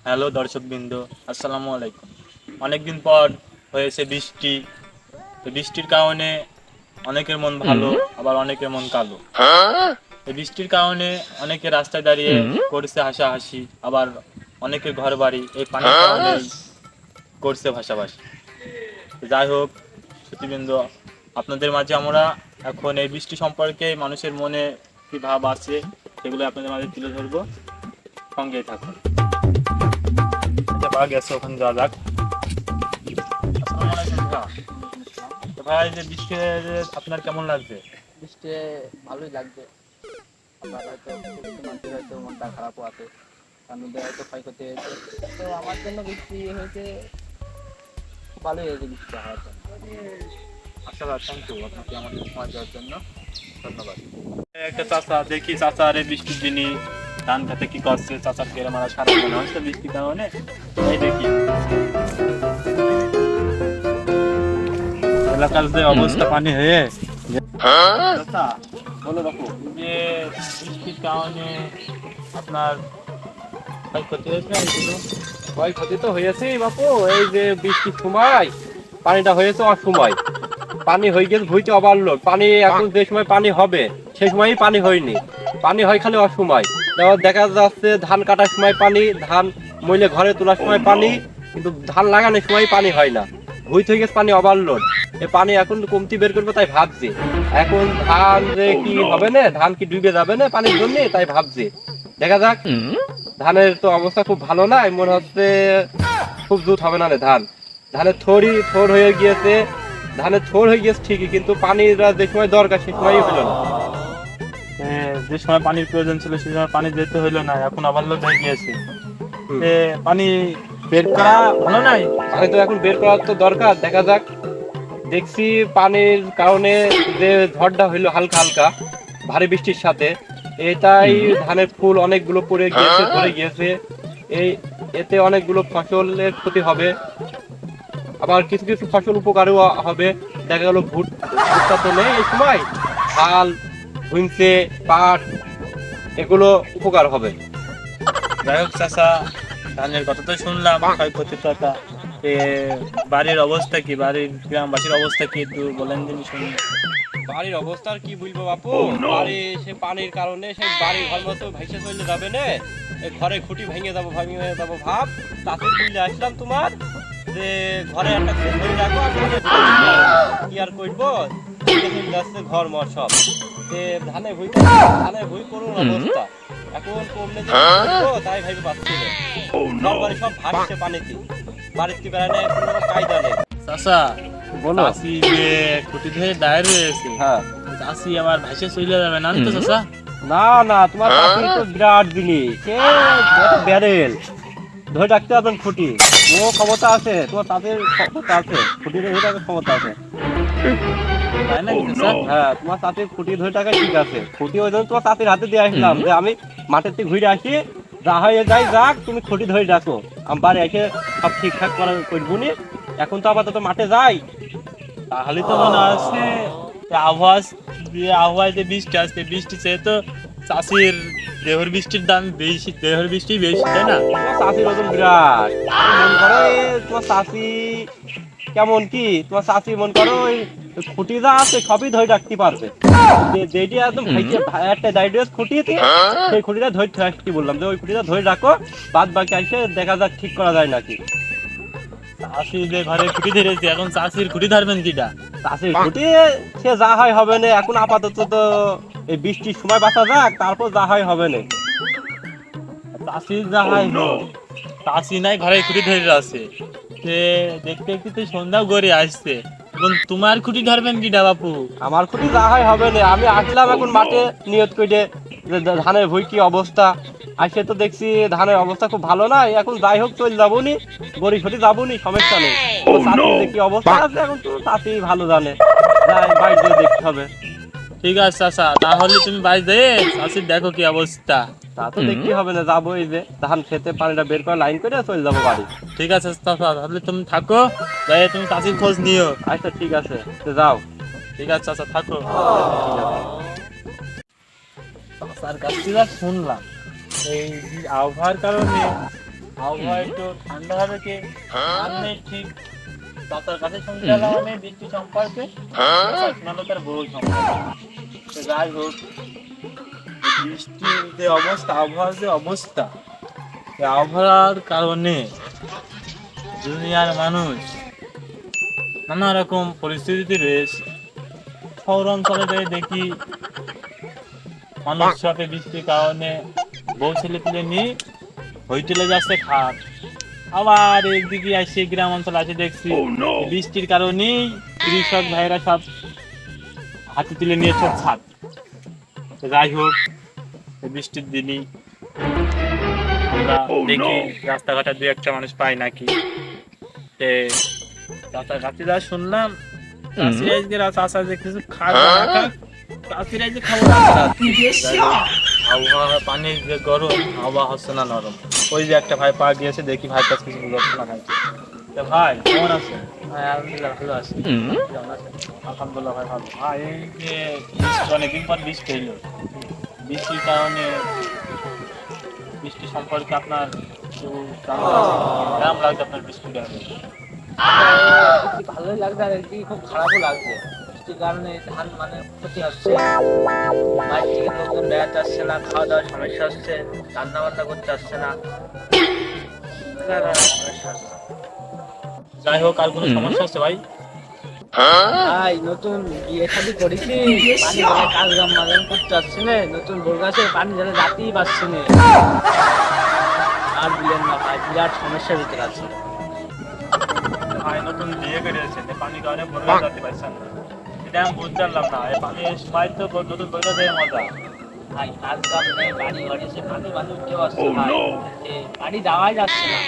Hello দর্শকবৃন্দ, আসসালামু আলাইকুম। অনেকদিন পর হয়েছে বৃষ্টি। তো বৃষ্টির কারণে অনেকের মন ভালো, আবার অনেকের মন কালো। এই বৃষ্টির কারণে অনেকে রাস্তায় দাঁড়িয়ে করছে হাসাহাসি, আবার অনেকের ঘর বাড়ি এই পানির কারণে করছে ভাসাভাসি। যাই হোক শ্রোতৃবৃন্দ, আপনাদের মাঝে আমরা এখন এই বৃষ্টি সম্পর্কে মানুষের মনে কি ভাব আছে সেগুলো আপনাদের মাঝে তুলে ধরবো। সঙ্গেই থাকুন। আচ্ছা, গেছে ওখানে যাওয়া যাক। আসসালামু আলাইকুম ভাইয়া। তো ভাই, যে বৃষ্টি যে আপনার কেমন লাগছে? বৃষ্টি ভালোই লাগবে। আবার হয়তো কিছু মানুষের হয়তো মনটা খারাপও আছে, তার মধ্যে হয়তো ক্ষয়ক্ষতি হয়েছে। তো আমার জন্য বৃষ্টি হয়েছে, ভালোই হয়েছে বৃষ্টিটা হওয়ার জন্য। আচ্ছা ভাই, থ্যাংক ইউ আপনাকে আমাদের সময় দেওয়ার জন্য। ধন্যবাদ। একটা চাচা দেখি, চাচার এই বৃষ্টির দিনই ধান খেতে কি করছে, চাচার গেলে মারা সারা মনে হচ্ছে বৃষ্টির কারণে। এই দেখি এলাকার যে অবস্থা পানি হয়ে। চাচা, বলো বাপু। যে বৃষ্টির কারণে আপনার ক্ষয়ক্ষতি হয়েছে এগুলো? ক্ষয়ক্ষতি তো হয়েছেই বাপু। এই যে বৃষ্টির সময় পানিটা হয়েছে অসময়, পানি হয়ে গেছে ভুইতে ওভারলোড। পানি এখন যে সময় পানি হবে সেই সময়ই পানি হয়নি, পানি হয় খালি অসময়। যেমন দেখা যাচ্ছে ধান কাটার সময় পানি, ধান মইলে ঘরে তোলার সময় পানি, কিন্তু ধান লাগানোর সময় পানি হয় না। ভুইতে হয়ে গেছে পানি ওভারলোড। এই পানি এখন কমতি বের করবো তাই ভাবছি। এখন ধান যে কি হবে না, ধান কি ডুবে যাবে না পানির জন্য, তাই ভাবছি। দেখা যাক। ধানের তো অবস্থা খুব ভালো না, মনে হচ্ছে খুব জুত হবে না রে ধান। ধানের থোড় হয়ে গিয়েছে, ধানের থোড় হয়ে গিয়েছে ঠিকই, কিন্তু পানির যে সময় দরকার সে সময়ই হলো না। যে সময় পানির প্রয়োজন ছিল সে সময় পানি যেতে হইলো না, এখন ওভারলোড হয়ে গিয়েছে। পানি বের করা ভালো নাই। পানি তো এখন বের করার তো দরকার। দেখা যাক। দেখছি পানির কারণে যে ঝড়টা হইলো হালকা হালকা ভারী বৃষ্টির সাথে, এটাই ধানের ফুল অনেকগুলো পড়ে গিয়েছে, ধরে গিয়েছে। এই এতে অনেকগুলো ফসলের ক্ষতি হবে, আবার কিছু কিছু ফসল উপকারও হবে। দেখা গেল ভুট্টা তো নেই এই সময়, ধান, ভুইমসে, পাট, এগুলো উপকার হবে। যাই হোক চাচা, ধানের কথা তো শুনলাম, ক্ষয়ক্ষতির কথা। এ, বাড়ির অবস্থা কি, বাড়ির গ্রামবাসীর অবস্থা কি একটু বলেন দিন শুনি। বাড়ির অবস্থা আর কি বলবো বাপু। বাড়ি সে পানির কারণে সে বাড়ি ঘর মতো ভাইসে চলে যাবে না, ঘরে খুঁটি ভেঙে যাবো ভাব। তাতে বুঝলে আসলাম তোমার যে ঘরে একটা ধরে রাখো, আর কি আর করবো, চলে যাচ্ছে ঘর মর সব। ধানে ভুই করুন অবস্থা। এখন কমলে যে করবো তাই ভাবি পাচ্ছি না। ঘর বাড়ি সব ভাসছে পানিতে, বাড়িতে বেড়ালে কোনো কায়দা নেই। চাচা, বলো। চাষি যে খুঁটি ধরে দায়ের হয়েছে, হ্যাঁ। চাষি আমার ভাইসে চলে যাবে না তো চাচা? না না, তোমার চাকরি তো বিরাট জিনিস, সে ব্যারেল ধরে রাখতে পারবেন খুঁটি। ও ক্ষমতা আছে, তোমার তাদের ক্ষমতা আছে, খুঁটি ধরে রাখার ক্ষমতা আছে। তাই নাকি চাচা? হ্যাঁ, তোমার চাকরির খুঁটি ধরে রাখা ঠিক আছে। খুঁটি ওই জন্য তোমার চাকরির হাতে দিয়ে আসলাম যে আমি মাঠের থেকে ঘুরে আসি, যা হয়ে যাই যাক, তুমি খুঁটি ধরে রাখো। আমি বাড়ি এসে সব ঠিকঠাক করা করবো নি। এখন তো আপাতত মাঠে যাই। তাহলে তো মনে হচ্ছে যে আবহাওয়ায় যে বৃষ্টি আসছে, বৃষ্টি চেয়ে তো চাষির দেহর বৃষ্টির দাম বেশি, দেহর বৃষ্টি বেশি, তাই না? তোমার চাষির ওজন বিরাট। মন করো তোমার চাষি কেমন কি, তোমার চাষি মন করো ওই খুঁটি যা আছে সবই ধরে রাখতে পারবে। যেটি একদম একটা ডাইরেক্ট খুঁটি, সেই খুঁটিটা ধরে রাখতে বললাম যে ওই খুঁটিটা ধরে রাখো, বাদ বাকি আসে দেখা যাক ঠিক করা যায় নাকি। চাষি যে ঘরে খুঁটি ধরেছে, এখন চাষির খুঁটি ধরবেন কিটা? চাষির খুঁটি সে যা হয় হবে না, এখন আপাতত তো এই বৃষ্টির সময় বাঁচা যাক, তারপর যা হয় হবে না। চাষির যা হয় হোক, চাষি নাই ঘরে খুঁটি ধরে আছে। সে দেখতে দেখতে তো সন্ধ্যাও গড়ে আসছে, এখন তোমার খুঁটি ধরবেন কিটা বাপু? আমার খুবই যা হয় হবে না। আমি আসলাম এখন মাঠে নিয়ত করে যে ধানের ভুই কি অবস্থা। আসে তো দেখছি ধানের অবস্থা খুব ভালো না। এখন যাই হোক চলে যাবো নি, গড়ি সরি যাবো নি, সমস্যা নেই। তো চাষির যে কি অবস্থা আছে এখন তো চাষি ভালো জানে, যাই বাইরে যেয়ে দেখতে হবে। ঠিক আছে চাচা, তাহলে তুমি বাইরে যেয়ে চাষির দেখো কি অবস্থা। তা তো দেখতে হবে না, যাবো এই যে ধান খেতে পানিটা বের করে লাইন করে চলে যাবো বাড়ি। ঠিক আছে চাচা, তাহলে তুমি থাকো, যাই তুমি চাষির খোঁজ নিও। আচ্ছা ঠিক আছে, তো যাও। ঠিক আছে চাচা, থাকো। ঠিক আছে। চাচার কাছ থেকে যা শুনলাম, এই আবহাওয়ার কারণে আবহাওয়া একটু ঠান্ডা হবে কি আর নেই ঠিক। চাচার কাছে শুনতে গেলাম আমি বৃষ্টি সম্পর্কে, চাচা শোনালো তার বউ সম্পর্কে। তো যাই হোক, এই বৃষ্টির যে অবস্থা, আবহাওয়ার যে অবস্থা, এই আবহাওয়ার কারণে দুনিয়ার মানুষ নানা রকম পরিস্থিতিতে রয়েছে। শহর অঞ্চলে যেয়ে দেখি মানুষ সাথে বৃষ্টির কারণে বউ ছেলে পেলে নিয়ে হইচলে যাচ্ছে খাট। আবার একদিকে আসছে গ্রাম অঞ্চল আছে দেখছি এই বৃষ্টির কারণেই কৃষক ভাইরা সব হাতে তুলে নিয়ে সব ছাদ। তো যাই হোক, এই বৃষ্টির দিনই আমরা দেখি রাস্তাঘাটে দু একটা মানুষ পাই নাকি। চাচার কাছে যা শুনলাম, চাষিরা আজকে চাষা যে কিছু খাবে না খাক, চাষিরা যে খাবো না খাক। যাই হোক, আবহাওয়া পানির যে গরম, আবহাওয়া হচ্ছে না নরম। ওই যে একটা ভাই পা গিয়েছে, দেখি ভাই কাছে কিছু বুঝাচ্ছে না খাইছে। তা ভাই কেমন আছেন? ভাই আলহামদুলিল্লাহ ভালো আছি। কেমন আছেন? আলহামদুলিল্লাহ ভাই ভালো। ভাই এই যে অনেকদিন পর বৃষ্টি হইল, বৃষ্টির কারণে বৃষ্টি সম্পর্কে আপনার একটু জানার আছে। কেমন লাগছে আপনার বৃষ্টিটা? একদিকে ভালোই লাগছে আর একদিকে খুব খারাপও লাগছে। বৃষ্টির কারণে ধান মানে ক্ষতি হচ্ছে, বাইরে থেকে লোকজন বেড়াতে আসছে না, খাওয়া দাওয়ার সমস্যা হচ্ছে, রান্না বান্না করতে আসছে না, সমস্যা হচ্ছে। যাই হোক, আর কোনো সমস্যা আছে ভাই? ভাই নতুন বিয়ে শাদি করেছি, পানি জলে কাজ কাম মাজান করতে আসছে না, নতুন বোর গাছে পানি জলে যাতেই পারছে না। আর দিলেন না ভাই, বিরাট সমস্যার ভিতরে আছে। ভাই নতুন বিয়ে করেছেন, এই পানি কারণে বড় যেতে পারছেন না, এটা আমি বুঝতে পারলাম না। এই পানির সময় তো নতুন বড় যায় মজা। ভাই কাজ কাম নেই, বাড়ি বাড়ি সে পানি বানি উঠতে পারছে ভাই, এ বাড়ি যাওয়াই যাচ্ছে না,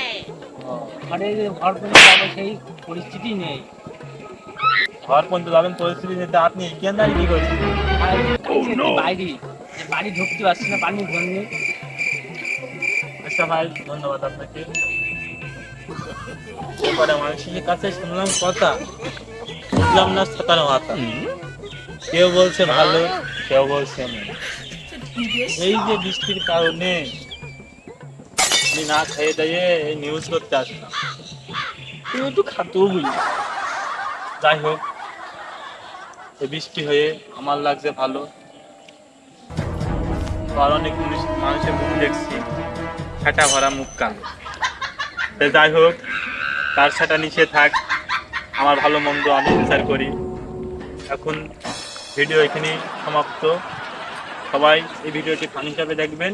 ঘরে যে ঘর পর্যন্ত যাবে সেই পরিস্থিতি নেই। ঘর পর্যন্ত যাবেন পরিস্থিতি নিতে, আপনি এখানে দাঁড়িয়ে কি করছেন? আর কাছে একটি বাইরে, যে বাড়ি ঢুকতে পারছে না পানির জন্য। আচ্ছা ভাই, ধন্যবাদ আপনাকে। এরপরে মানুষের কাছে শুনলাম কথা, বুঝলাম না ছাতার মাথা। কেউ বলছে ভালো, কেউ বলছে না। এই যে বৃষ্টির কারণে আমি না খেয়ে দিয়ে এই নিউজ করতে আসলাম, তুই একটু খাতেও বুঝি। যাই হোক, এই বৃষ্টি হয়ে আমার লাগছে ভালো। আর অনেক মানুষের মুখ দেখছি ছাটা ভরা মুখ কালো। তো যাই হোক, তার ছাটা নিচে থাক, আমার ভালো মন্দ আমি বিচার করি। এখন ভিডিও এখানেই সমাপ্ত। সবাই এই ভিডিওটি ফান হিসাবে দেখবেন।